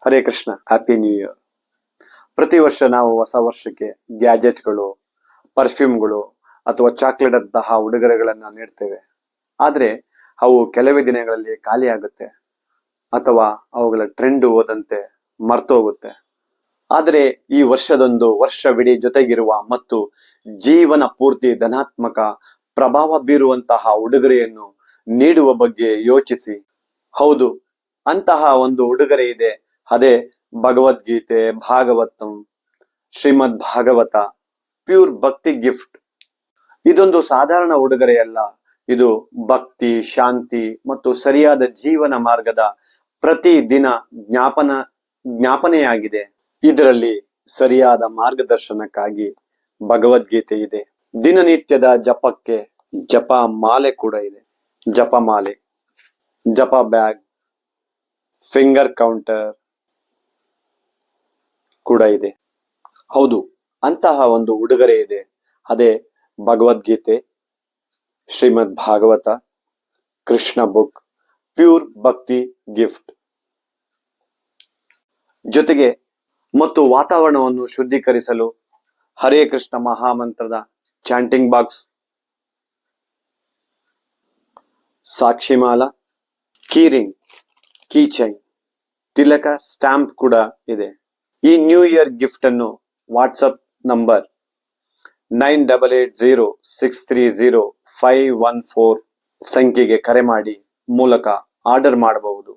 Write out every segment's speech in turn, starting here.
ಹರೇ Krishna. Happy new year. ಪ್ರತಿ ವರ್ಷ ನಾವು ಹೊಸ ವರ್ಷಕ್ಕೆ ಗ್ಯಾಜೆಟ್ಗಳು, ಪರ್ಫ್ಯೂಮ್ಗಳು ಅಥವಾ ಚಾಕ್ಲೇಟ್ ಅಂತಹ ಉಡುಗೊರೆಗಳನ್ನ ನೀಡ್ತೇವೆ. ಆದ್ರೆ ಅವು ಕೆಲವೇ ದಿನಗಳಲ್ಲಿ ಖಾಲಿ ಆಗುತ್ತೆ ಅಥವಾ ಅವುಗಳ ಟ್ರೆಂಡ್ ಹೋದಂತೆ ಮರ್ತೋಗುತ್ತೆ. ಆದರೆ ಈ ವರ್ಷವಿಡೀ ಜೊತೆಗಿರುವ ಮತ್ತು ಜೀವನ ಪೂರ್ತಿ ಧನಾತ್ಮಕ ಪ್ರಭಾವ ಬೀರುವಂತಹ ಉಡುಗೊರೆಯನ್ನು ನೀಡುವ ಬಗ್ಗೆ ಯೋಚಿಸಿ. ಹೌದು, ಅಂತಹ ಒಂದು ಉಡುಗೊರೆ ಇದೆ. ಅದೇ ಭಗವದ್ಗೀತೆ, ಭಾಗವತಂ, ಶ್ರೀಮದ್ ಭಾಗವತ, ಪ್ಯೂರ್ ಭಕ್ತಿ ಗಿಫ್ಟ್. ಇದೊಂದು ಸಾಧಾರಣ ಉಡುಗೊರೆಯಲ್ಲ. ಇದು ಭಕ್ತಿ, ಶಾಂತಿ ಮತ್ತು ಸರಿಯಾದ ಜೀವನ ಮಾರ್ಗದ ಪ್ರತಿ ದಿನ ಜ್ಞಾಪನೆಯಾಗಿದೆ. ಇದರಲ್ಲಿ ಸರಿಯಾದ ಮಾರ್ಗದರ್ಶನಕ್ಕಾಗಿ ಭಗವದ್ಗೀತೆ ಇದೆ. ದಿನನಿತ್ಯದ ಜಪಕ್ಕೆ ಜಪ ಮಾಲೆ ಕೂಡ ಇದೆ. ಜಪಮಾಲೆ, ಜಪ ಬ್ಯಾಗ್, ಫಿಂಗರ್ ಕೌಂಟರ್ ಕೂಡ ಇದೆ. ಹೌದು, ಅಂತಹ ಒಂದು ಉಡುಗೊರೆ ಇದೆ. ಅದೇ Bhagavad Gita, Srimad Bhagavata, Krishna book, pure bhakti gift. ಜೊತೆಗೆ ಮತ್ತು ವಾತಾವರಣವನ್ನು ಶುದ್ಧೀಕರಿಸಲು ಹರೇ ಕೃಷ್ಣ ಮಹಾಮಂತ್ರದ ಚಾಂಟಿಂಗ್ ಬಾಕ್ಸ್, ಸಾಕ್ಷಿಮಾಲ, ಕೀರಿಂಗ್, ಕೀಚೈನ್, ತಿಲಕ ಸ್ಟಾಂಪ್ ಕೂಡ ಇದೆ. ಈ ನ್ಯೂ ಇಯರ್ ಗಿಫ್ಟ್ ಅನ್ನು ವಾಟ್ಸಪ್ ನಂಬರ್ 9880630514 ಸಂಖ್ಯೆಗೆ ಕರೆ ಮಾಡಿ ಮೂಲಕ ಆರ್ಡರ್ ಮಾಡಬಹುದು.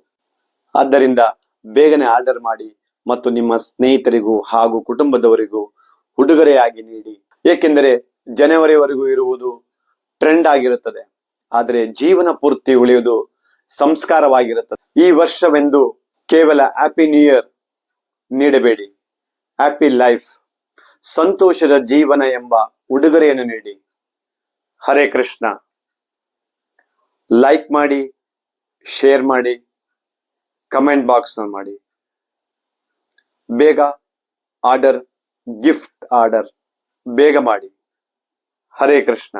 ಆದ್ದರಿಂದ ಬೇಗನೆ ಆರ್ಡರ್ ಮಾಡಿ ಮತ್ತು ನಿಮ್ಮ ಸ್ನೇಹಿತರಿಗೂ ಹಾಗೂ ಕುಟುಂಬದವರಿಗೂ ಉಡುಗೊರೆಯಾಗಿ ನೀಡಿ. ಏಕೆಂದರೆ ಜನವರಿವರೆಗೂ ಇರುವುದು ಟ್ರೆಂಡ್ ಆಗಿರುತ್ತದೆ, ಆದರೆ ಜೀವನ ಪೂರ್ತಿ ಉಳಿಯುವುದು ಸಂಸ್ಕಾರವಾಗಿರುತ್ತದೆ. ಈ ವರ್ಷವೆಂದು ಕೇವಲ ಹ್ಯಾಪಿ ನ್ಯೂ ಇಯರ್ ನೀಡಬೇಡಿ. ಹ್ಯಾಪಿ ಲೈಫ್, ಸಂತೋಷದ ಜೀವನ ಎಂಬ ಉಡುಗೊರೆಯನ್ನು ನೀಡಿ. ಹರೇ ಕೃಷ್ಣ. ಲೈಕ್ ಮಾಡಿ, ಶೇರ್ ಮಾಡಿ, ಕಮೆಂಟ್ ಬಾಕ್ಸ್ ಮಾಡಿ. ಬೇಗ ಆರ್ಡರ್, ಗಿಫ್ಟ್ ಆರ್ಡರ್ ಬೇಗ ಮಾಡಿ. ಹರೇ ಕೃಷ್ಣ.